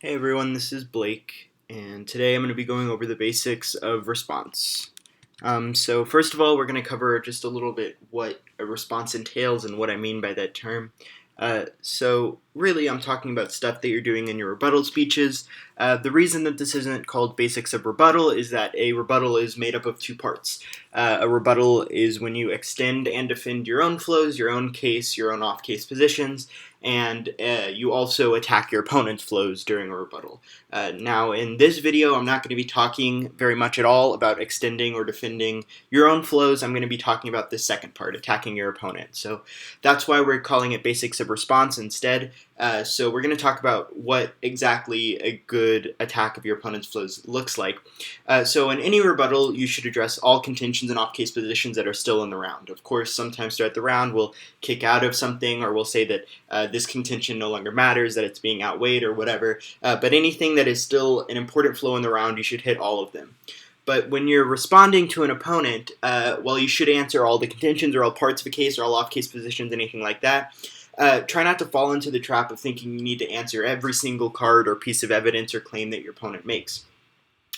Hey everyone, this is Blake, and today I'm going to be going over the basics of response. So first of all, we're going to cover just a little bit what a response entails and what I mean by that term. So really, I'm talking about stuff that you're doing in your rebuttal speeches. The reason that this isn't called basics of rebuttal is that a rebuttal is made up of two parts. A rebuttal is when you extend and defend your own flows, your own case, your own off-case positions, and you also attack your opponent's flows during a rebuttal. Now, in this video, I'm not going to be talking very much at all about extending or defending your own flows. I'm going to be talking about the second part, attacking your opponent. So that's why we're calling it basics of response instead. So we're going to talk about what exactly a good attack of your opponent's flows looks like. So in any rebuttal, you should address all contentions and off-case positions that are still in the round. Of course, sometimes throughout the round, we'll kick out of something or we'll say that this contention no longer matters, that it's being outweighed or whatever. But anything that is still an important flow in the round, you should hit all of them. But when you're responding to an opponent, while you should answer all the contentions or all parts of a case or all off-case positions, anything like that, try not to fall into the trap of thinking you need to answer every single card or piece of evidence or claim that your opponent makes.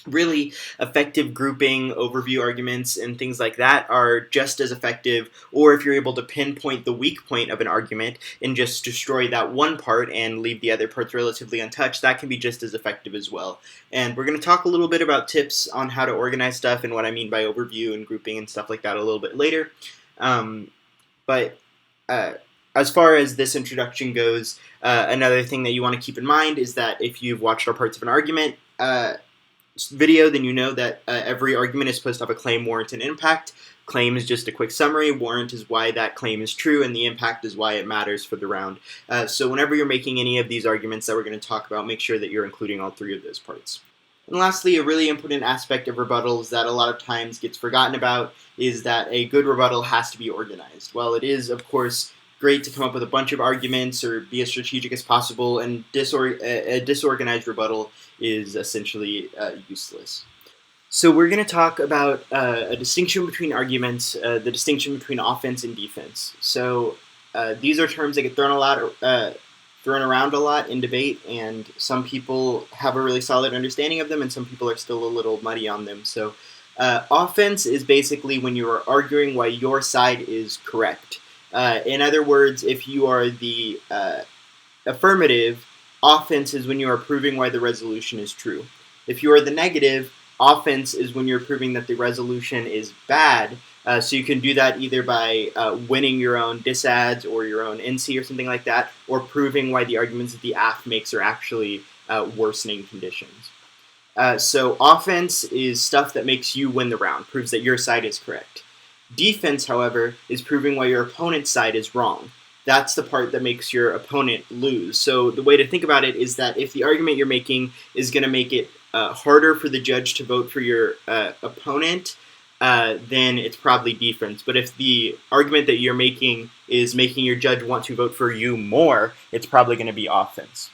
Really, effective grouping, overview arguments, and things like that are just as effective, or if you're able to pinpoint the weak point of an argument and just destroy that one part and leave the other parts relatively untouched, that can be just as effective as well. And we're going to talk a little bit about tips on how to organize stuff and what I mean by overview and grouping and stuff like that a little bit later. But as far as this introduction goes, another thing that you want to keep in mind is that if you've watched our parts of an argument video, then you know that every argument is supposed to have a claim, warrant, and impact. Claim is just a quick summary, warrant is why that claim is true, and the impact is why it matters for the round. So whenever you're making any of these arguments that we're going to talk about, make sure that you're including all three of those parts. And lastly, a really important aspect of rebuttals that a lot of times gets forgotten about is that a good rebuttal has to be organized. While it is, of course, great to come up with a bunch of arguments or be as strategic as possible, and a disorganized rebuttal is essentially useless. So we're going to talk about a distinction between arguments, the distinction between offense and defense. So these are terms that get thrown around a lot in debate, and some people have a really solid understanding of them, and some people are still a little muddy on them. So offense is basically when you are arguing why your side is correct. In other words, if you are the affirmative, offense is when you are proving why the resolution is true. If you are the negative, offense is when you're proving that the resolution is bad. So you can do that either by winning your own disads or your own NC or something like that, or proving why the arguments that the AF makes are actually worsening conditions. So offense is stuff that makes you win the round, proves that your side is correct. Defense, however, is proving why your opponent's side is wrong. That's the part that makes your opponent lose. So the way to think about it is that if the argument you're making is going to make it harder for the judge to vote for your opponent, then it's probably defense. But if the argument that you're making is making your judge want to vote for you more, it's probably going to be offense.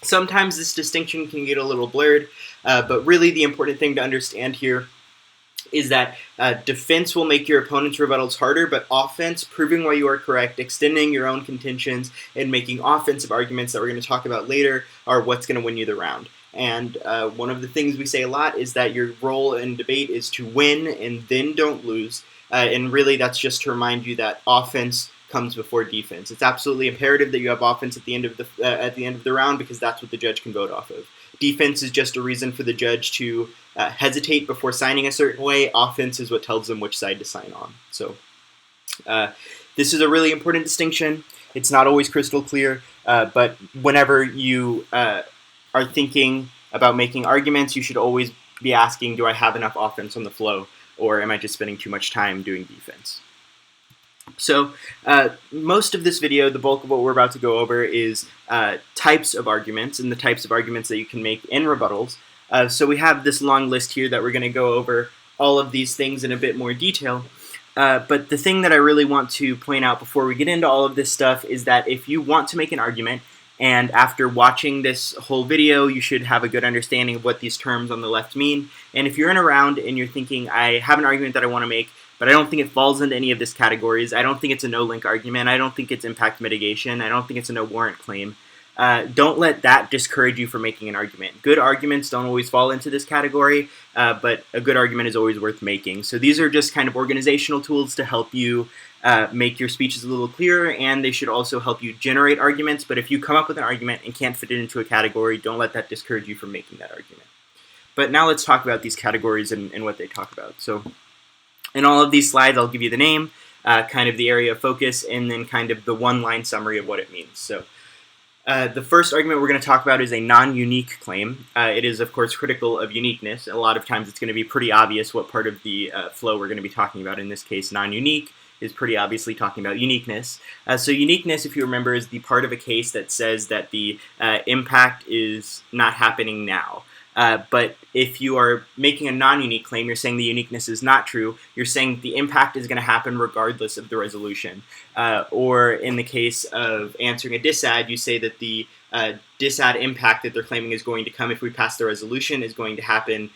Sometimes this distinction can get a little blurred, but really the important thing to understand here is that defense will make your opponent's rebuttals harder, but offense, proving why you are correct, extending your own contentions, and making offensive arguments that we're going to talk about later are what's going to win you the round. And one of the things we say a lot is that your role in debate is to win and then don't lose. And really that's just to remind you that offense comes before defense. It's absolutely imperative that you have offense at the end of the round, because that's what the judge can vote off of. Defense is just a reason for the judge to hesitate before signing a certain way. Offense is what tells them which side to sign on. So this is a really important distinction. It's not always crystal clear, but whenever you are thinking about making arguments, you should always be asking, do I have enough offense on the flow, or am I just spending too much time doing defense? So most of this video, the bulk of what we're about to go over, is types of arguments and the types of arguments that you can make in rebuttals. So we have this long list here that we're going to go over all of these things in a bit more detail. But the thing that I really want to point out before we get into all of this stuff is that if you want to make an argument, and after watching this whole video, you should have a good understanding of what these terms on the left mean. And if you're in a round and you're thinking, I have an argument that I want to make, but I don't think it falls into any of these categories. I don't think it's a no-link argument. I don't think it's impact mitigation. I don't think it's a no-warrant claim. don't let that discourage you from making an argument. Good arguments don't always fall into this category, but a good argument is always worth making. So these are just kind of organizational tools to help you make your speeches a little clearer, and they should also help you generate arguments. But if you come up with an argument and can't fit it into a category, don't let that discourage you from making that argument. But now let's talk about these categories and what they talk about. So in all of these slides, I'll give you the name, kind of the area of focus, and then kind of the one-line summary of what it means. So the first argument we're going to talk about is a non-unique claim. It is, of course, critical of uniqueness. A lot of times it's going to be pretty obvious what part of the flow we're going to be talking about. In this case, non-unique is pretty obviously talking about uniqueness. So uniqueness, if you remember, is the part of a case that says that the impact is not happening now. But if you are making a non-unique claim, you're saying the uniqueness is not true. You're saying the impact is going to happen regardless of the resolution. Or in the case of answering a disad, you say that the disad impact that they're claiming is going to come if we pass the resolution is going to happen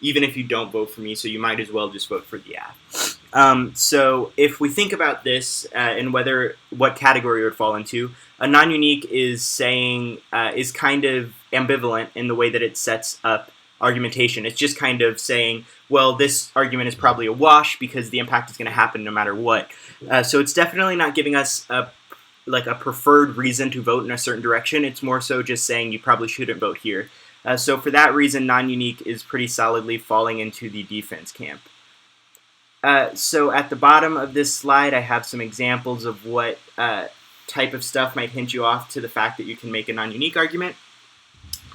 even if you don't vote for me, so you might as well just vote for the yeah. So if we think about this and what category it would fall into, a non-unique is saying is kind of ambivalent in the way that it sets up argumentation. It's just kind of saying, well, this argument is probably a wash because the impact is going to happen no matter what. So it's definitely not giving us a preferred reason to vote in a certain direction. It's more so just saying you probably shouldn't vote here. So for that reason, non-unique is pretty solidly falling into the defense camp. So at the bottom of this slide, I have some examples of what type of stuff might hint you off to the fact that you can make a non-unique argument.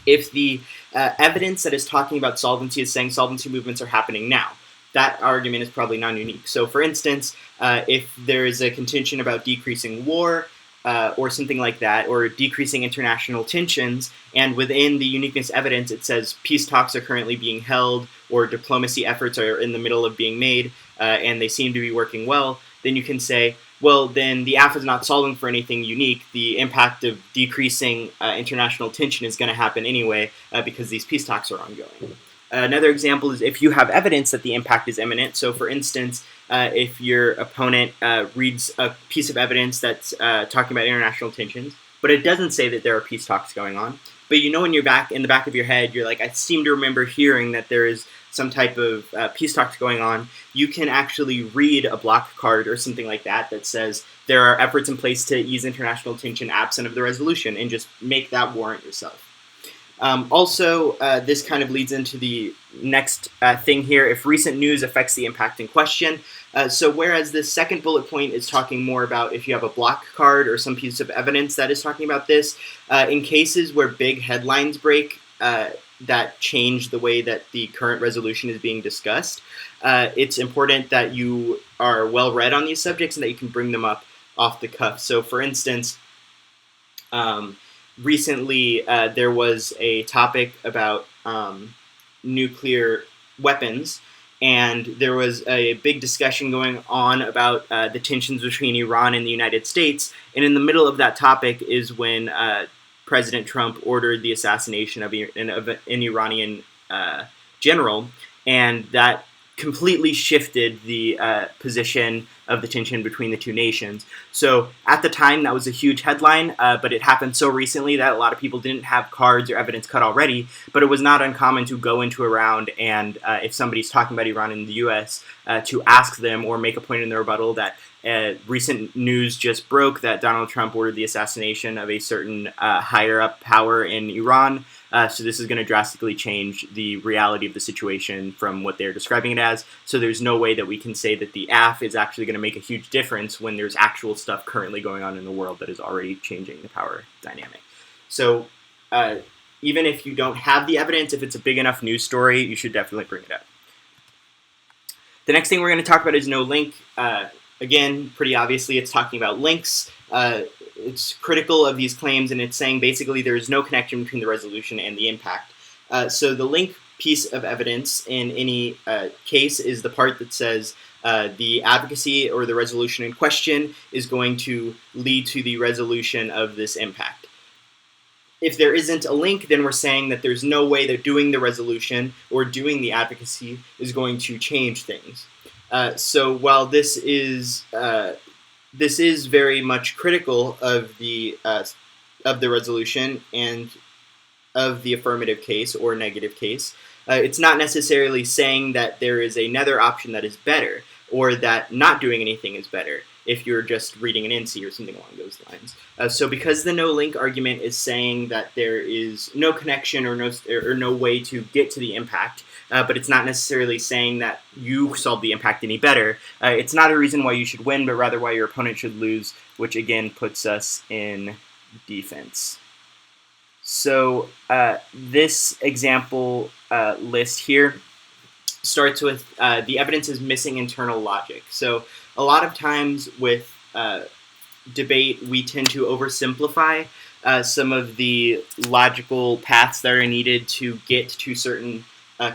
If the evidence that is talking about solvency is saying solvency movements are happening now, that argument is probably non-unique. So for instance, if there is a contention about decreasing war, or something like that, or decreasing international tensions, and within the uniqueness evidence it says peace talks are currently being held, or diplomacy efforts are in the middle of being made, and they seem to be working well, then you can say, well, then the AF is not solving for anything unique. The impact of decreasing international tension is going to happen anyway because these peace talks are ongoing. Another example is if you have evidence that the impact is imminent. So for instance, if your opponent reads a piece of evidence that's talking about international tensions, but it doesn't say that there are peace talks going on, but you know in the back of your head, you're like, I seem to remember hearing that there is some type of peace talks going on, you can actually read a block card or something like that that says there are efforts in place to ease international tension absent of the resolution, and just make that warrant yourself. Also, this kind of leads into the next thing here, if recent news affects the impact in question. So whereas the second bullet point is talking more about if you have a block card or some piece of evidence that is talking about this, in cases where big headlines break that change the way that the current resolution is being discussed, it's important that you are well read on these subjects and that you can bring them up off the cuff. So for instance, recently, there was a topic about nuclear weapons, and there was a big discussion going on about the tensions between Iran and the United States, and in the middle of that topic is when President Trump ordered the assassination of an Iranian general, and that completely shifted the position of the tension between the two nations. So at the time, that was a huge headline, but it happened so recently that a lot of people didn't have cards or evidence cut already, but it was not uncommon to go into a round and if somebody's talking about Iran in the U.S., to ask them or make a point in their rebuttal that recent news just broke that Donald Trump ordered the assassination of a certain higher-up power in Iran. So this is going to drastically change the reality of the situation from what they're describing it as. So there's no way that we can say that the AF is actually going to make a huge difference when there's actual stuff currently going on in the world that is already changing the power dynamic. So even if you don't have the evidence, if it's a big enough news story, you should definitely bring it up. The next thing we're going to talk about is no link. Again, pretty obviously, it's talking about links. It's critical of these claims, and it's saying basically there is no connection between the resolution and the impact. So the link piece of evidence in any case is the part that says the advocacy or the resolution in question is going to lead to the resolution of this impact. If there isn't a link, then we're saying that there's no way that doing the resolution or doing the advocacy is going to change things. So while this is very much critical of the of the resolution and of the affirmative case or negative case. It's not necessarily saying that there is another option that is better, or that not doing anything is better if you're just reading an INSEE or something along those lines. So because the no link argument is saying that there is no connection or no way to get to the impact, but it's not necessarily saying that you solve the impact any better, it's not a reason why you should win, but rather why your opponent should lose, which again puts us in defense. So this example list here starts with the evidence is missing internal logic. So a lot of times with debate, we tend to oversimplify some of the logical paths that are needed to get to certain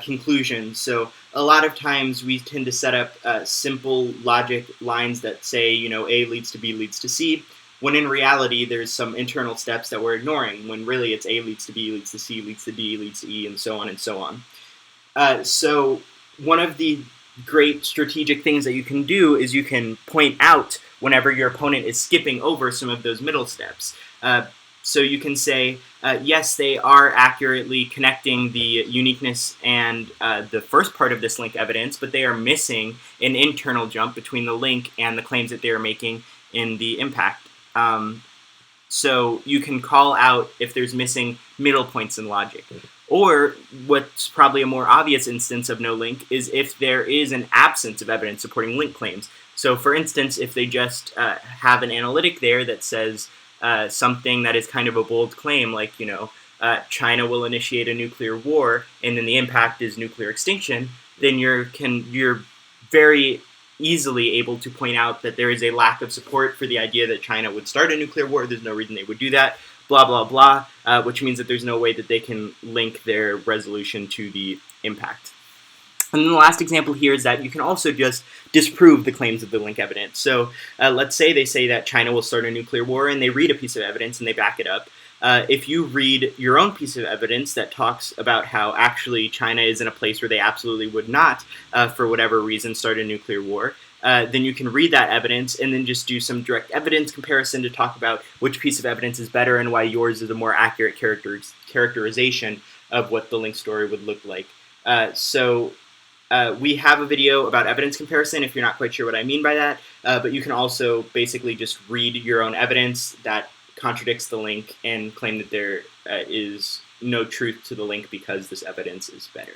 conclusions. So a lot of times we tend to set up simple logic lines that say, A leads to B leads to C, when in reality there's some internal steps that we're ignoring, when really it's A leads to B leads to C leads to D leads to E, and so on and so on. So one of the great strategic things that you can do is you can point out whenever your opponent is skipping over some of those middle steps. So you can say, yes, they are accurately connecting the uniqueness and the first part of this link evidence, but they are missing an internal jump between the link and the claims that they are making in the impact. So you can call out if there's missing middle points in logic. Or what's probably a more obvious instance of no link is if there is an absence of evidence supporting link claims. So for instance, if they just have an analytic there that says something that is kind of a bold claim, like, China will initiate a nuclear war and then the impact is nuclear extinction, then you're very easily able to point out that there is a lack of support for the idea that China would start a nuclear war. There's no reason they would do that, blah, blah, blah, which means that there's no way that they can link their resolution to the impact. And then the last example here is that you can also just disprove the claims of the link evidence. So let's say they say that China will start a nuclear war and they read a piece of evidence and they back it up. If you read your own piece of evidence that talks about how actually China is in a place where they absolutely would not, for whatever reason, start a nuclear war, then you can read that evidence and then just do some direct evidence comparison to talk about which piece of evidence is better and why yours is a more accurate characterization of what the link story would look like. We have a video about evidence comparison if you're not quite sure what I mean by that, but you can also basically just read your own evidence that contradicts the link and claim that there is no truth to the link because this evidence is better.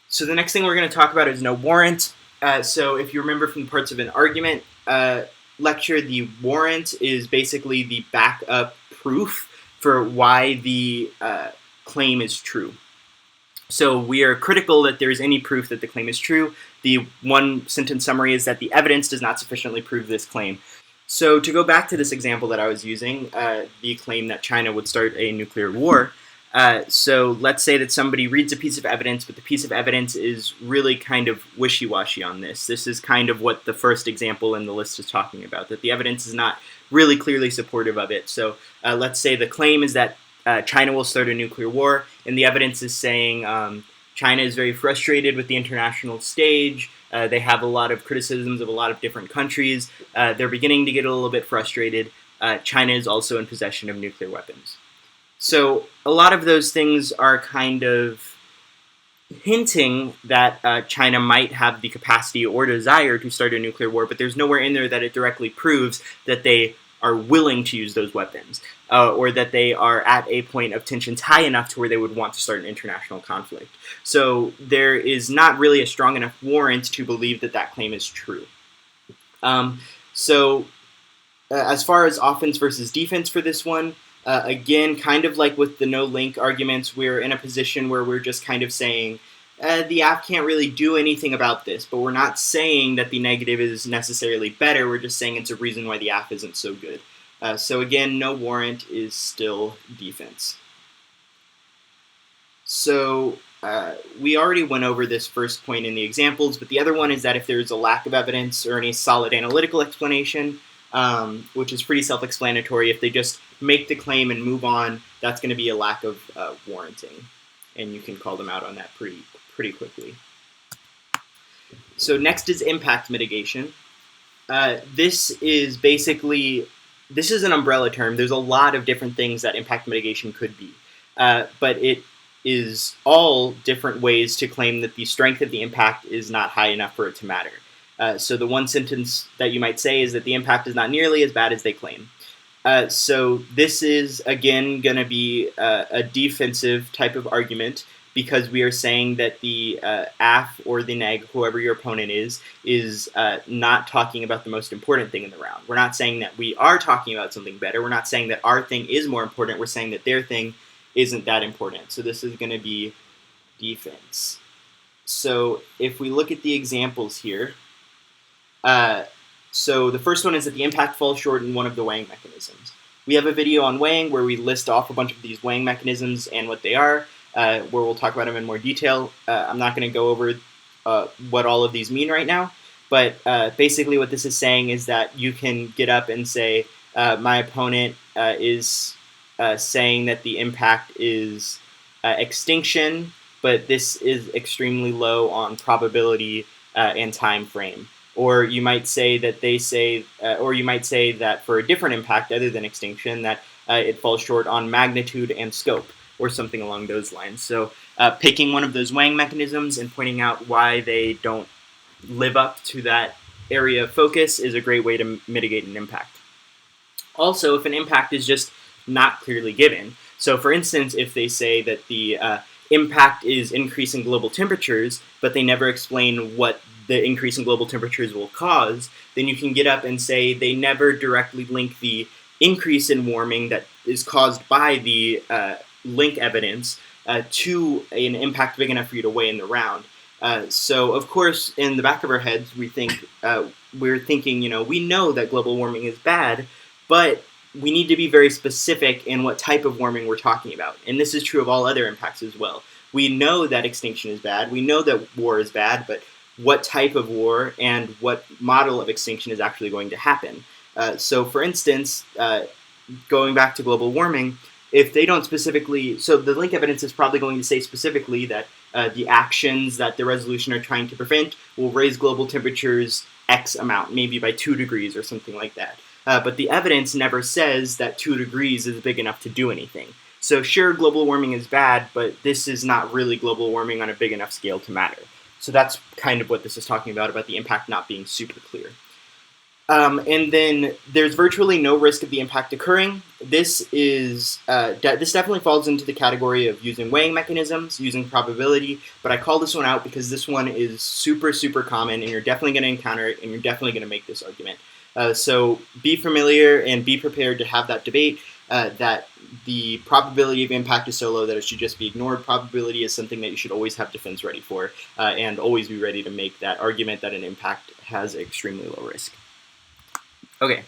So the next thing we're going to talk about is no warrant. So if you remember from the parts of an argument lecture, the warrant is basically the backup proof for why the claim is true. So we are critical that there is any proof that the claim is true. The one sentence summary is that the evidence does not sufficiently prove this claim. So to go back to this example that I was using, the claim that China would start a nuclear war, so let's say that somebody reads a piece of evidence, but the piece of evidence is really kind of wishy-washy on this. This is kind of what the first example in the list is talking about, that the evidence is not really clearly supportive of it. So let's say the claim is that China will start a nuclear war, and the evidence is saying China is very frustrated with the international stage. They have a lot of criticisms of a lot of different countries. They're beginning to get a little bit frustrated. China is also in possession of nuclear weapons. So a lot of those things are kind of hinting that China might have the capacity or desire to start a nuclear war, but there's nowhere in there that it directly proves that they are willing to use those weapons, or that they are at a point of tensions high enough to where they would want to start an international conflict. So there is not really a strong enough warrant to believe that that claim is true. As far as offense versus defense for this one, again, kind of like with the no link arguments, we're in a position where we're just kind of saying, the app can't really do anything about this, but we're not saying that the negative is necessarily better, we're just saying it's a reason why the app isn't so good. So again, no warrant is still defense. So we already went over this first point in the examples, but the other one is that if there's a lack of evidence or any solid analytical explanation, which is pretty self-explanatory, if they just make the claim and move on, that's going to be a lack of warranting, and you can call them out on that pretty quickly. So next is impact mitigation. This is basically this is an umbrella term. There's a lot of different things that impact mitigation could be, but it is all different ways to claim that the strength of the impact is not high enough for it to matter. So the one sentence that you might say is that the impact is not nearly as bad as they claim. So this is, again, going to be a defensive type of argument, because we are saying that the AF or the neg, whoever your opponent is not talking about the most important thing in the round. We're not saying that we are talking about something better. We're not saying that our thing is more important. We're saying that their thing isn't that important. So this is going to be defense. So if we look at the examples here, so the first one is that the impact falls short in one of the weighing mechanisms. We have a video on weighing where we list off a bunch of these weighing mechanisms and what they are, where we'll talk about them in more detail. I'm not going to go over what all of these mean right now, but basically what this is saying is that you can get up and say, my opponent is saying that the impact is extinction, but this is extremely low on probability and time frame. Or you might say that or you might say that for a different impact other than extinction, that it falls short on magnitude and scope, or something along those lines. So picking one of those weighing mechanisms and pointing out why they don't live up to that area of focus is a great way to mitigate an impact. Also, if an impact is just not clearly given, so for instance, if they say that the impact is increasing global temperatures, but they never explain what the increase in global temperatures will cause, then you can get up and say they never directly link the increase in warming that is caused by the link evidence to an impact big enough for you to weigh in the round. So, of course, in the back of our heads, we're thinking, we know that global warming is bad, but we need to be very specific in what type of warming we're talking about. And this is true of all other impacts as well. We know that extinction is bad. We know that war is bad, but what type of war and what model of extinction is actually going to happen? So, for instance, going back to global warming, if they don't specifically, so the link evidence is probably going to say specifically that the actions that the resolution are trying to prevent will raise global temperatures X amount, maybe by 2 degrees or something like that. But the evidence never says that 2 degrees is big enough to do anything. So sure, global warming is bad, but this is not really global warming on a big enough scale to matter. So that's kind of what this is talking about the impact not being super clear. And then there's virtually no risk of the impact occurring. This is this definitely falls into the category of using weighing mechanisms, using probability, but I call this one out because this one is super, super common, and you're definitely going to encounter it, and you're definitely going to make this argument. So be familiar and be prepared to have that debate, that the probability of impact is so low that it should just be ignored. Probability is something that you should always have defense ready for, and always be ready to make that argument that an impact has extremely low risk. Okay,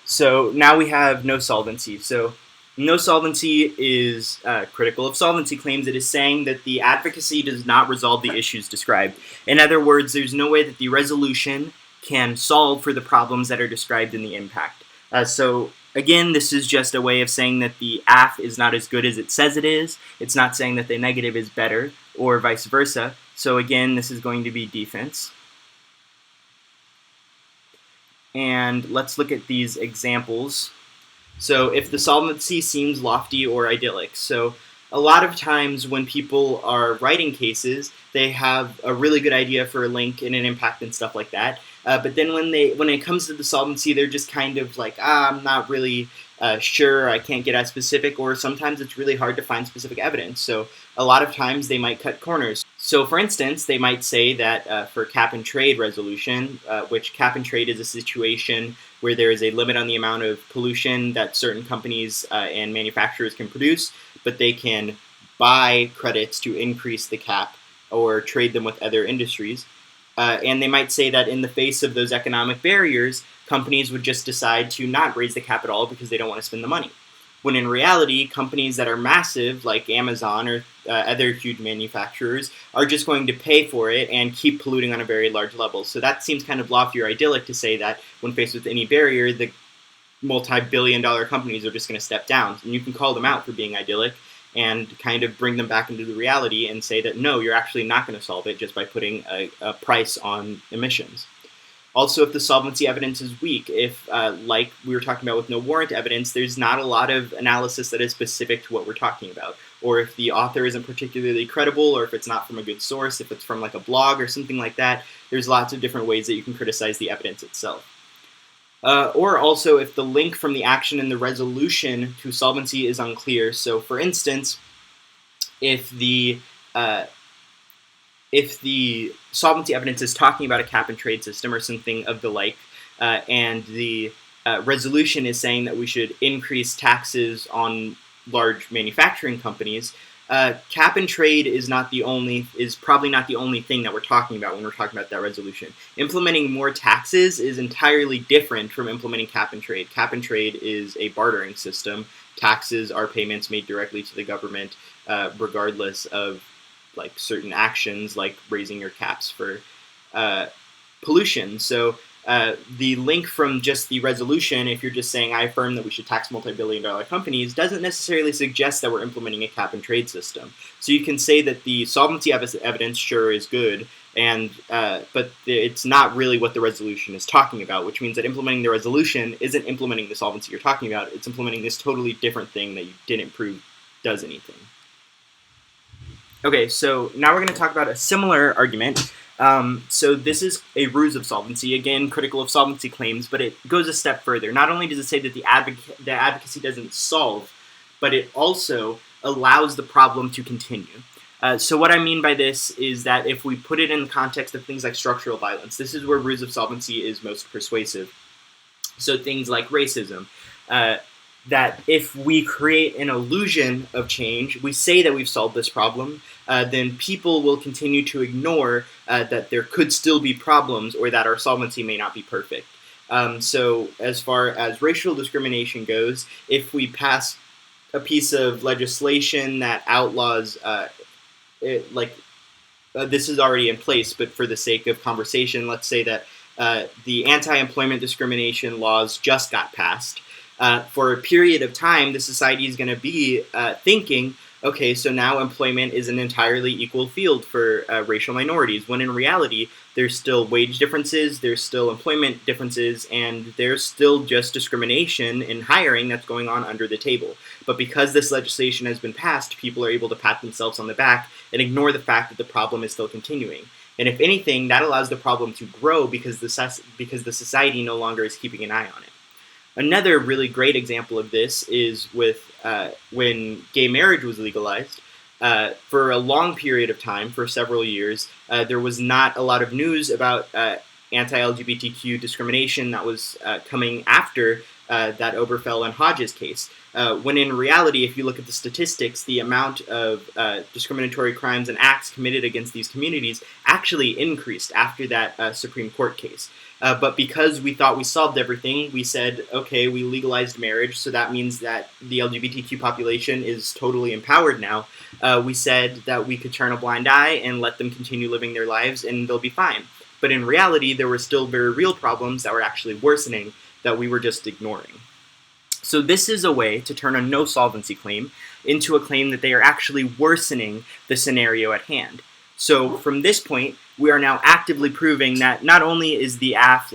so now we have no solvency. So no solvency is critical of solvency claims. It is saying that the advocacy does not resolve the issues described. In other words, there's no way that the resolution can solve for the problems that are described in the impact. So again, this is just a way of saying that the AF is not as good as it says it is. It's not saying that the negative is better, or vice versa. So again, this is going to be defense. And let's look at these examples. So if the solvency seems lofty or idyllic. So a lot of times when people are writing cases, they have a really good idea for a link and an impact and stuff like that. But then when it comes to the solvency, they're just kind of like, I'm not really sure, I can't get as specific, or sometimes it's really hard to find specific evidence. So a lot of times they might cut corners. So for instance, they might say that for cap and trade resolution, which cap and trade is a situation where there is a limit on the amount of pollution that certain companies and manufacturers can produce, but they can buy credits to increase the cap or trade them with other industries. And they might say that in the face of those economic barriers, companies would just decide to not raise the cap at all because they don't want to spend the money. When in reality, companies that are massive, like Amazon or other huge manufacturers, are just going to pay for it and keep polluting on a very large level. So that seems kind of lofty or idyllic to say that when faced with any barrier, the multi-billion-dollar companies are just going to step down. And you can call them out for being idyllic and kind of bring them back into the reality and say that, no, you're actually not going to solve it just by putting a price on emissions. Also, if the solvency evidence is weak, if, like we were talking about with no warrant evidence, there's not a lot of analysis that is specific to what we're talking about, or if the author isn't particularly credible, or if it's not from a good source, if it's from like a blog or something like that, there's lots of different ways that you can criticize the evidence itself. Or also if the link from the action and the resolution to solvency is unclear. So for instance, if the solvency evidence is talking about a cap and trade system or something of the like, and the resolution is saying that we should increase taxes on large manufacturing companies, cap and trade is probably not the only thing that we're talking about when we're talking about that resolution. Implementing more taxes is entirely different from implementing cap and trade. Cap and trade is a bartering system. Taxes are payments made directly to the government, regardless of like certain actions, like raising your caps for pollution. So the link from just the resolution, if you're just saying I affirm that we should tax multi-billion-dollar companies, doesn't necessarily suggest that we're implementing a cap and trade system. So you can say that the solvency evidence sure is good, and but it's not really what the resolution is talking about, which means that implementing the resolution isn't implementing the solvency you're talking about. It's implementing this totally different thing that you didn't prove does anything. Okay, so now we're going to talk about a similar argument. So this is a ruse of solvency, again, critical of solvency claims, but it goes a step further. Not only does it say that the advocacy doesn't solve, but it also allows the problem to continue. So what I mean by this is that if we put it in the context of things like structural violence, this is where ruse of solvency is most persuasive. So things like racism, that if we create an illusion of change, we say that we've solved this problem, then people will continue to ignore that there could still be problems or that our solvency may not be perfect. So as far as racial discrimination goes, if we pass a piece of legislation that outlaws, this is already in place, but for the sake of conversation, let's say that the anti-employment discrimination laws just got passed. For a period of time, the society is going to be thinking, okay, so now employment is an entirely equal field for racial minorities, when in reality, there's still wage differences, there's still employment differences, and there's still just discrimination in hiring that's going on under the table. But because this legislation has been passed, people are able to pat themselves on the back and ignore the fact that the problem is still continuing. And if anything, that allows the problem to grow because the society no longer is keeping an eye on it. Another really great example of this is with when gay marriage was legalized. For a long period of time, for several years, there was not a lot of news about anti-LGBTQ discrimination that was coming after that Obergefell and Hodges case. When in reality, if you look at the statistics, the amount of discriminatory crimes and acts committed against these communities actually increased after that Supreme Court case. But because we thought we solved everything, we said, okay, we legalized marriage, so that means that the LGBTQ population is totally empowered now. We said that we could turn a blind eye and let them continue living their lives and they'll be fine. But in reality, there were still very real problems that were actually worsening that we were just ignoring. So this is a way to turn a no solvency claim into a claim that they are actually worsening the scenario at hand. So from this point, we are now actively proving that not only is the AF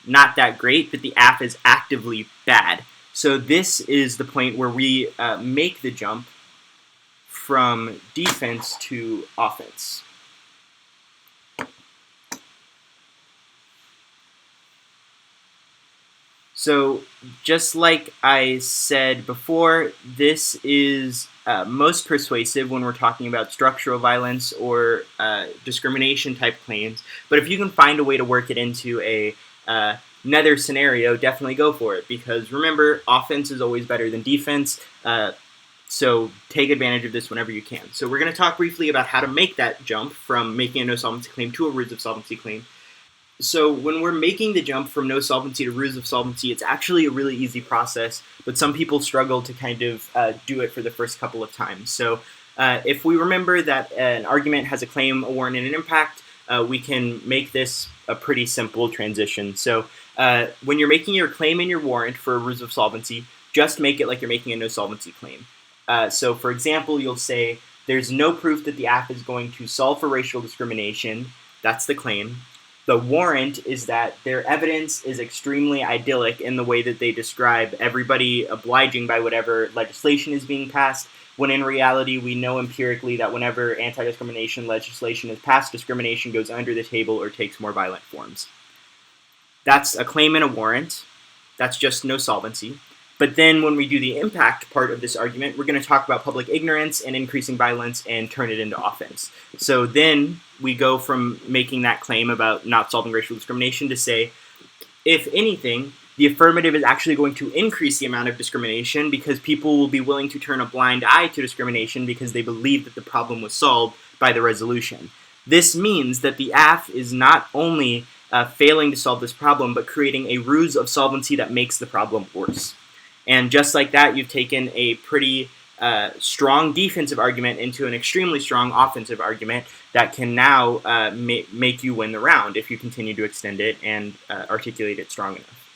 not that great, but the AF is actively bad. So this is the point where we make the jump from defense to offense. So just like I said before, this is most persuasive when we're talking about structural violence or discrimination type claims. But if you can find a way to work it into another scenario, definitely go for it. Because remember, offense is always better than defense. So take advantage of this whenever you can. So we're going to talk briefly about how to make that jump from making a no solvency claim to a ruse of solvency claim. So when we're making the jump from no solvency to ruse of solvency, it's actually a really easy process, but some people struggle to kind of do it for the first couple of times. So if we remember that an argument has a claim, a warrant, and an impact, we can make this a pretty simple transition. So when you're making your claim and your warrant for a ruse of solvency, just make it like you're making a no solvency claim. So for example, you'll say, there's no proof that the AF is going to solve for racial discrimination. That's the claim. The warrant is that their evidence is extremely idyllic in the way that they describe everybody obliging by whatever legislation is being passed, when in reality we know empirically that whenever anti-discrimination legislation is passed, discrimination goes under the table or takes more violent forms. That's a claim and a warrant. That's just no solvency. But then when we do the impact part of this argument, we're going to talk about public ignorance and increasing violence and turn it into offense. So then we go from making that claim about not solving racial discrimination to say, if anything, the affirmative is actually going to increase the amount of discrimination because people will be willing to turn a blind eye to discrimination because they believe that the problem was solved by the resolution. This means that the AF is not only failing to solve this problem, but creating a ruse of solvency that makes the problem worse. And just like that, you've taken a pretty strong defensive argument into an extremely strong offensive argument that can now make you win the round if you continue to extend it and articulate it strong enough.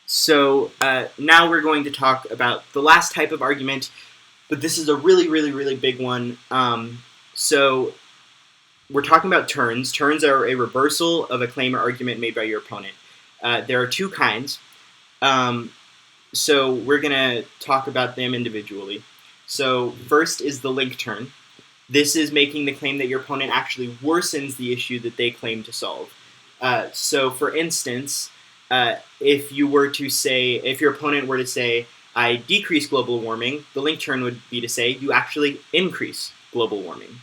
So now we're going to talk about the last type of argument, but this is a really, really, really big one. So we're talking about turns. Turns are a reversal of a claim or argument made by your opponent. There are two kinds. So we're going to talk about them individually. So first is the link turn. This is making the claim that your opponent actually worsens the issue that they claim to solve. So for instance, if your opponent were to say, I decrease global warming, the link turn would be to say, you actually increase global warming.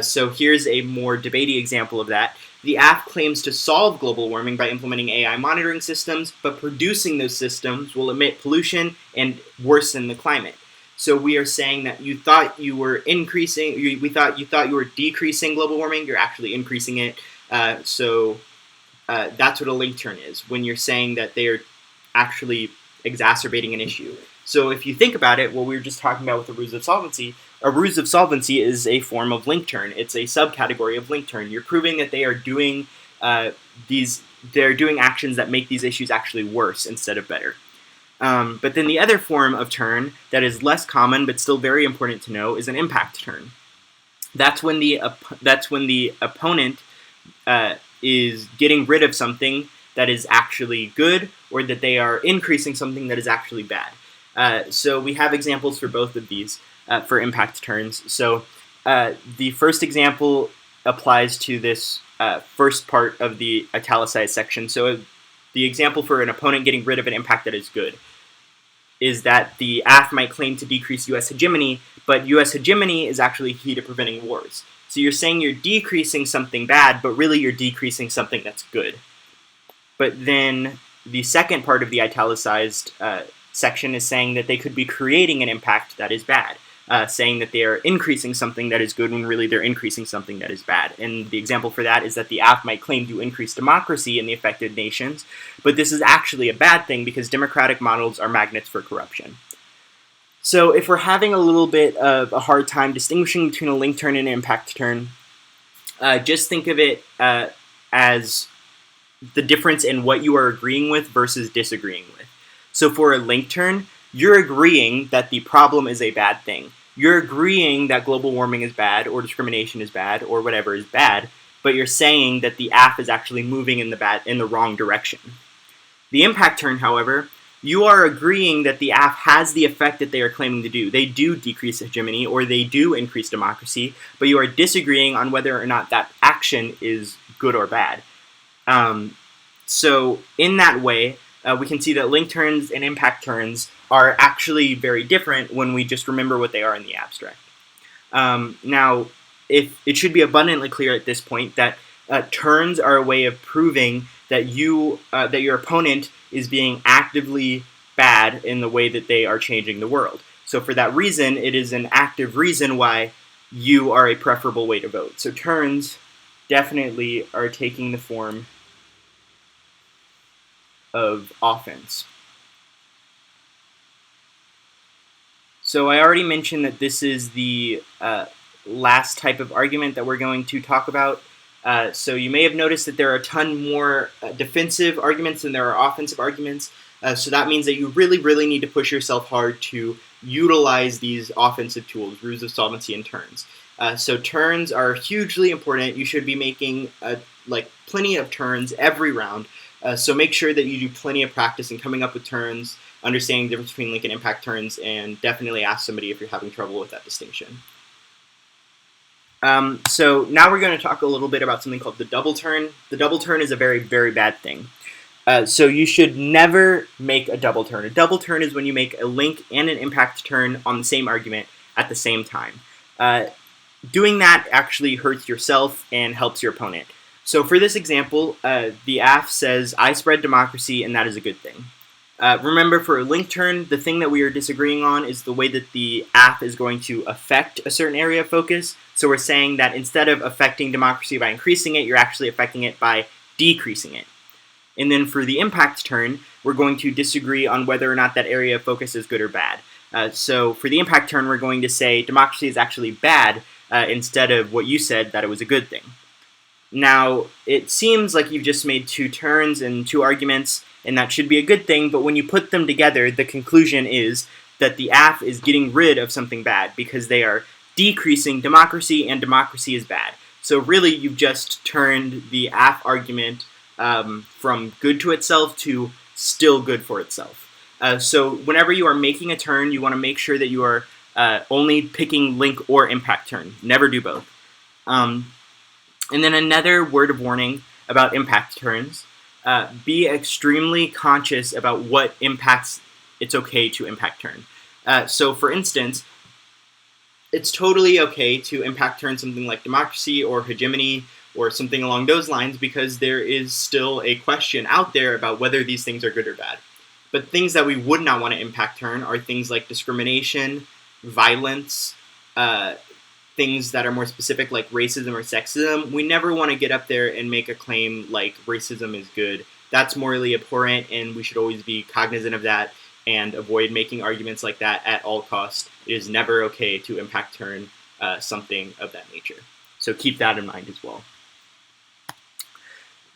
So here's a more debatey example of that. The AF claims to solve global warming by implementing AI monitoring systems, but producing those systems will emit pollution and worsen the climate. So we are saying that you thought you were you thought you were decreasing global warming, you're actually increasing it. So that's what a link turn is, when you're saying that they are actually exacerbating an issue. So if you think about it, what we were just talking about with the ruse of solvency, a ruse of solvency is a form of link turn. It's a subcategory of link turn. You're proving that they are doing actions that make these issues actually worse instead of better. But then the other form of turn that is less common but still very important to know is an impact turn. That's when the opponent is getting rid of something that is actually good, or that they are increasing something that is actually bad. So we have examples for both of these for impact turns. So the first example applies to this first part of the italicized section. So the example for an opponent getting rid of an impact that is good is that the AF might claim to decrease U.S. hegemony, but U.S. hegemony is actually key to preventing wars. So you're saying you're decreasing something bad, but really you're decreasing something that's good. But then the second part of the italicized section is saying that they could be creating an impact that is bad, saying that they are increasing something that is good when really they're increasing something that is bad. And the example for that is that the AF might claim to increase democracy in the affected nations, but this is actually a bad thing because democratic models are magnets for corruption. So if we're having a little bit of a hard time distinguishing between a link turn and an impact turn, just think of it as the difference in what you are agreeing with versus disagreeing with. So for a link turn, you're agreeing that the problem is a bad thing. You're agreeing that global warming is bad, or discrimination is bad, or whatever is bad, but you're saying that the AF is actually moving in the wrong direction. The impact turn, however, you are agreeing that the AF has the effect that they are claiming to do. They do decrease hegemony, or they do increase democracy, but you are disagreeing on whether or not that action is good or bad. So in that way, we can see that link turns and impact turns are actually very different when we just remember what they are in the abstract. Now, it should be abundantly clear at this point that turns are a way of proving that your opponent is being actively bad in the way that they are changing the world. So for that reason, it is an active reason why you are a preferable way to vote. So turns definitely are taking the form of offense. So I already mentioned that this is the last type of argument that we're going to talk about. So you may have noticed that there are a ton more defensive arguments than there are offensive arguments. So that means that you really, really need to push yourself hard to utilize these offensive tools, ruse of solvency and turns. So turns are hugely important. You should be making plenty of turns every round. So make sure that you do plenty of practice in coming up with turns, understanding the difference between link and impact turns, and definitely ask somebody if you're having trouble with that distinction. So now we're going to talk a little bit about something called the double turn. The double turn is a very, very bad thing. So you should never make a double turn. A double turn is when you make a link and an impact turn on the same argument at the same time. Doing that actually hurts yourself and helps your opponent. So for this example, the AF says, I spread democracy, and that is a good thing. Remember, for a link turn, the thing that we are disagreeing on is the way that the AF is going to affect a certain area of focus. So we're saying that instead of affecting democracy by increasing it, you're actually affecting it by decreasing it. And then for the impact turn, we're going to disagree on whether or not that area of focus is good or bad. So for the impact turn, we're going to say democracy is actually bad instead of what you said, that it was a good thing. Now, it seems like you've just made two turns and two arguments, and that should be a good thing, but when you put them together, the conclusion is that the AF is getting rid of something bad because they are decreasing democracy, and democracy is bad. So really, you've just turned the AF argument from good to itself to still good for itself. So whenever you are making a turn, you want to make sure that you are only picking link or impact turn. Never do both. And then another word of warning about impact turns. Be extremely conscious about what impacts it's okay to impact turn. So for instance, it's totally okay to impact turn something like democracy or hegemony or something along those lines because there is still a question out there about whether these things are good or bad. But things that we would not want to impact turn are things like discrimination, violence, things that are more specific like racism or sexism. We never want to get up there and make a claim like racism is good. That's morally abhorrent, and we should always be cognizant of that and avoid making arguments like that at all costs. It is never okay to impact turn something of that nature. So keep that in mind as well.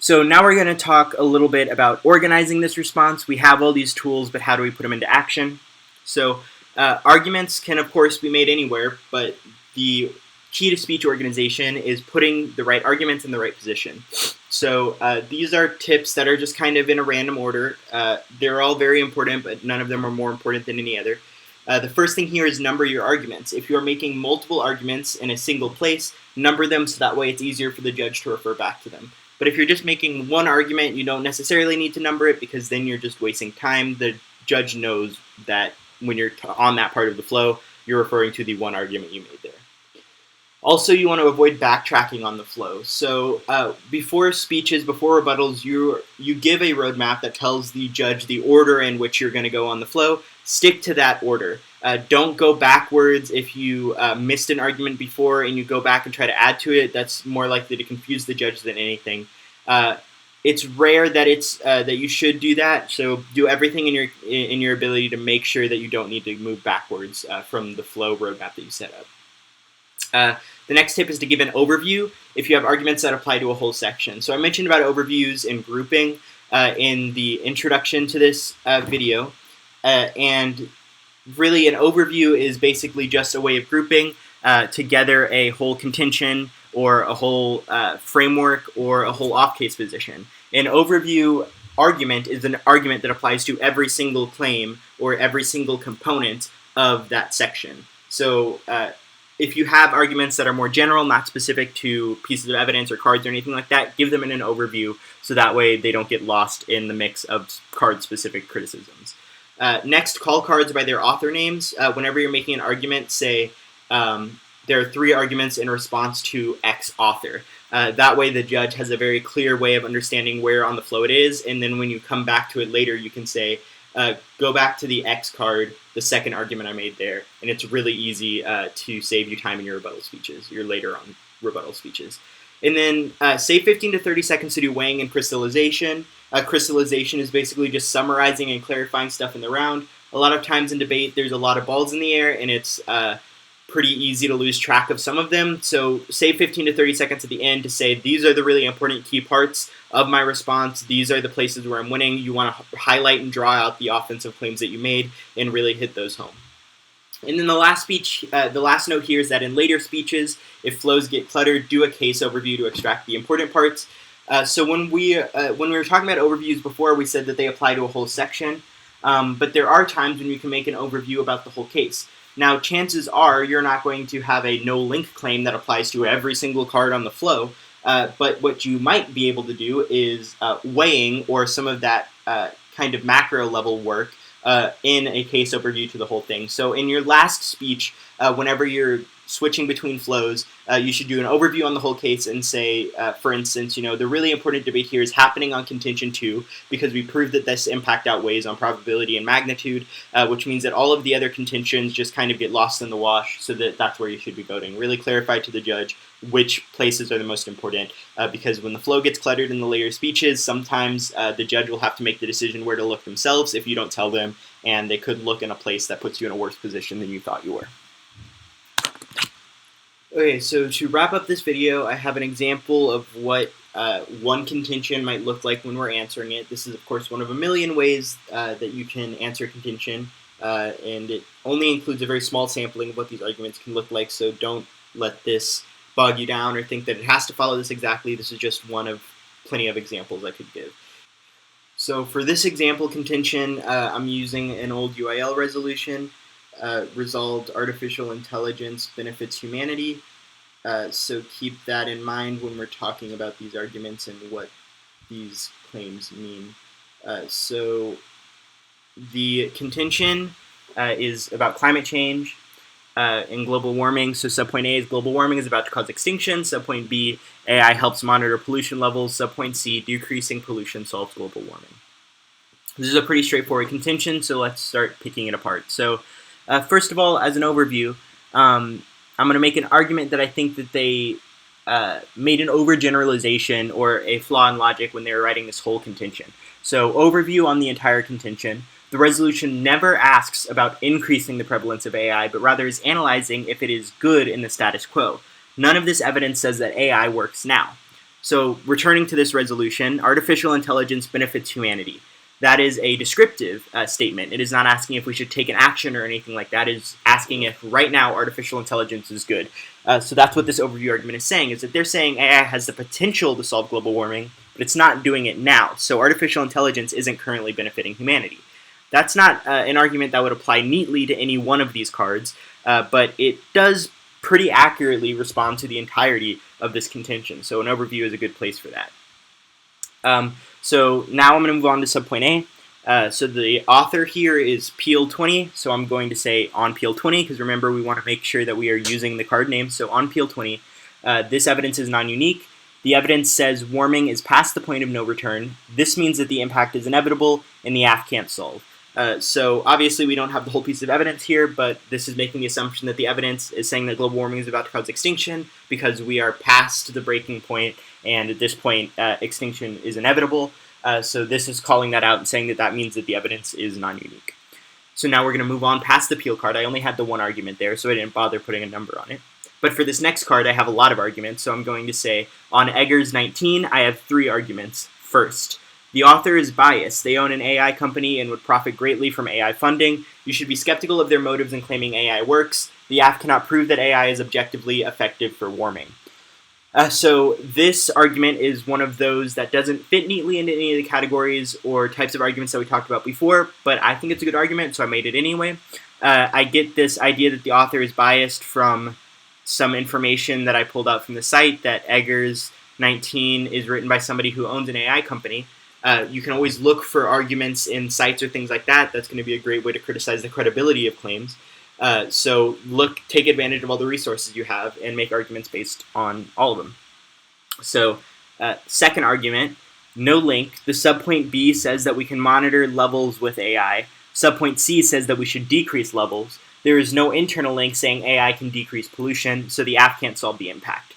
So now we're going to talk a little bit about organizing this response. We have all these tools, but how do we put them into action? So arguments can, of course, be made anywhere, but the key to speech organization is putting the right arguments in the right position. So these are tips that are just kind of in a random order. They're all very important, but none of them are more important than any other. The first thing here is number your arguments. If you're making multiple arguments in a single place, number them so that way it's easier for the judge to refer back to them. But if you're just making one argument, you don't necessarily need to number it because then you're just wasting time. The judge knows that when you're on that part of the flow, you're referring to the one argument you made there. Also, you want to avoid backtracking on the flow. So before speeches, before rebuttals, you give a roadmap that tells the judge the order in which you're going to go on the flow. Stick to that order. Don't go backwards. If you missed an argument before and you go back and try to add to it, that's more likely to confuse the judge than anything. It's rare that that you should do that. So do everything in your ability to make sure that you don't need to move backwards from the flow roadmap that you set up. The next tip is to give an overview if you have arguments that apply to a whole section. So I mentioned about overviews and grouping in the introduction to this video. And really an overview is basically just a way of grouping together a whole contention or a whole framework or a whole off-case position. An overview argument is an argument that applies to every single claim or every single component of that section. So if you have arguments that are more general, not specific to pieces of evidence or cards or anything like that, give them in an overview so that way they don't get lost in the mix of card-specific criticisms. Next, call cards by their author names. Whenever you're making an argument, say there are 3 arguments in response to X author. That way the judge has a very clear way of understanding where on the flow it is, and then when you come back to it later, you can say, go back to the X card, the second argument I made there, and it's really easy to save you time in your rebuttal speeches, your later on rebuttal speeches. And then save 15 to 30 seconds to do weighing and crystallization. Crystallization is basically just summarizing and clarifying stuff in the round. A lot of times in debate, there's a lot of balls in the air, and it's pretty easy to lose track of some of them. So save 15 to 30 seconds at the end to say, these are the really important key parts of my response. These are the places where I'm winning. You want to highlight and draw out the offensive claims that you made and really hit those home. And then the last note here is that in later speeches, if flows get cluttered, do a case overview to extract the important parts. So when we were talking about overviews before, we said that they apply to a whole section, but there are times when you can make an overview about the whole case. Now, chances are you're not going to have a no-link claim that applies to every single card on the flow, but what you might be able to do is weighing or some of that kind of macro-level work in a case overview to the whole thing. So in your last speech, whenever you're switching between flows, you should do an overview on the whole case and say, for instance, the really important debate here is happening on contention 2 because we proved that this impact outweighs on probability and magnitude, which means that all of the other contentions just kind of get lost in the wash, so that's where you should be voting. Really clarify to the judge which places are the most important, because when the flow gets cluttered in the later speeches, sometimes the judge will have to make the decision where to look themselves if you don't tell them, and they could look in a place that puts you in a worse position than you thought you were. Okay, so to wrap up this video, I have an example of what one contention might look like when we're answering it. This is, of course, one of a million ways that you can answer contention, and it only includes a very small sampling of what these arguments can look like, so don't let this bog you down or think that it has to follow this exactly. This is just one of plenty of examples I could give. So for this example contention, I'm using an old UIL resolution. Resolved artificial intelligence benefits humanity. So keep that in mind when we're talking about these arguments and what these claims mean. So the contention is about climate change and global warming. So subpoint A is global warming is about to cause extinction. Subpoint B, AI helps monitor pollution levels. Subpoint C, decreasing pollution solves global warming. This is a pretty straightforward contention, so let's start picking it apart. So first of all, as an overview, I'm going to make an argument that I think that they made an overgeneralization or a flaw in logic when they were writing this whole contention. So overview on the entire contention. The resolution never asks about increasing the prevalence of AI, but rather is analyzing if it is good in the status quo. None of this evidence says that AI works now. So returning to this resolution, artificial intelligence benefits humanity. That is a descriptive statement. It is not asking if we should take an action or anything like that. It is asking if right now artificial intelligence is good. So that's what this overview argument is saying, is that they're saying AI has the potential to solve global warming, but it's not doing it now. So artificial intelligence isn't currently benefiting humanity. That's not an argument that would apply neatly to any one of these cards, but it does pretty accurately respond to the entirety of this contention. So an overview is a good place for that. So now I'm going to move on to subpoint A. So the author here is Peel 20, so I'm going to say on Peel 20, because remember we want to make sure that we are using the card name. So on Peel 20, this evidence is non-unique. The evidence says warming is past the point of no return. This means that the impact is inevitable and the AF can't solve. So obviously we don't have the whole piece of evidence here, but this is making the assumption that the evidence is saying that global warming is about to cause extinction because we are past the breaking point, and at this point extinction is inevitable. So this is calling that out and saying that that means that the evidence is non-unique. So now we're going to move on past the Peel card. I only had the one argument there, so I didn't bother putting a number on it. But for this next card, I have a lot of arguments, so I'm going to say on Eggers 19, I have 3 arguments. First, the author is biased. They own an AI company and would profit greatly from AI funding. You should be skeptical of their motives in claiming AI works. The AF cannot prove that AI is objectively effective for warming. So this argument is one of those that doesn't fit neatly into any of the categories or types of arguments that we talked about before, but I think it's a good argument, so I made it anyway. I get this idea that the author is biased from some information that I pulled out from the site, that Eggers 19 is written by somebody who owns an AI company. You can always look for arguments in sites or things like that. That's going to be a great way to criticize the credibility of claims. So take advantage of all the resources you have and make arguments based on all of them. So second argument, no link. The subpoint B says that we can monitor levels with AI. Subpoint C says that we should decrease levels. There is no internal link saying AI can decrease pollution, so the AF can't solve the impact.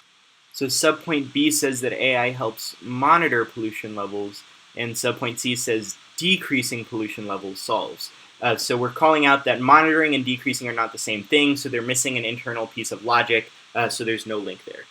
So subpoint B says that AI helps monitor pollution levels, and subpoint C says decreasing pollution levels solves. So we're calling out that monitoring and decreasing are not the same thing, so they're missing an internal piece of logic, so there's no link there.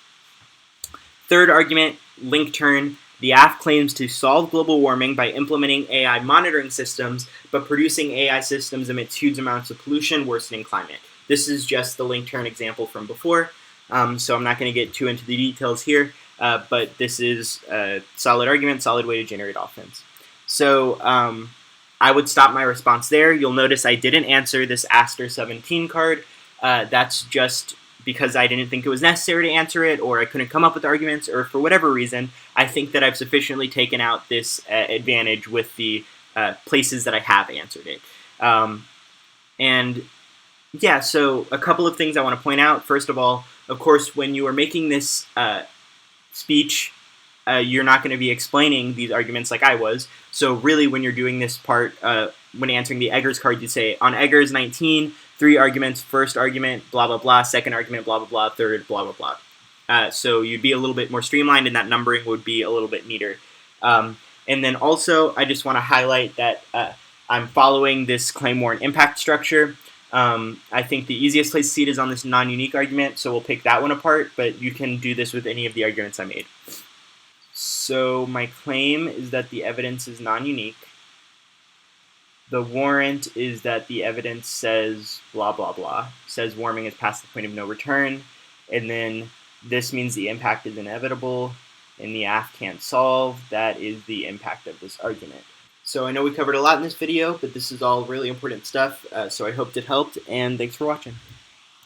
Third argument, link turn. The AF claims to solve global warming by implementing AI monitoring systems, but producing AI systems emits huge amounts of pollution, worsening climate. This is just the link turn example from before, so I'm not going to get too into the details here, but this is a solid argument, solid way to generate offense. So I would stop my response there. You'll notice I didn't answer this Aster 17 card. That's just because I didn't think it was necessary to answer it, or I couldn't come up with arguments, or for whatever reason, I think that I've sufficiently taken out this advantage with the places that I have answered it. And yeah, so a couple of things I want to point out. First of all, of course, when you are making this speech, you're not going to be explaining these arguments like I was. So really, when you're doing this part, when answering the Eggers card, you say, on Eggers 19, 3 arguments, first argument, blah, blah, blah, second argument, blah, blah, blah, third, blah, blah, blah. So you'd be a little bit more streamlined, and that numbering would be a little bit neater. And then also, I just want to highlight that I'm following this claim warrant impact structure. I think the easiest place to see it is on this non-unique argument, so we'll pick that one apart, but you can do this with any of the arguments I made. So my claim is that the evidence is non-unique. The warrant is that the evidence says blah, blah, blah, says warming is past the point of no return, and then this means the impact is inevitable, and the AF can't solve. That is the impact of this argument. So I know we covered a lot in this video, but this is all really important stuff, so I hoped it helped, and thanks for watching.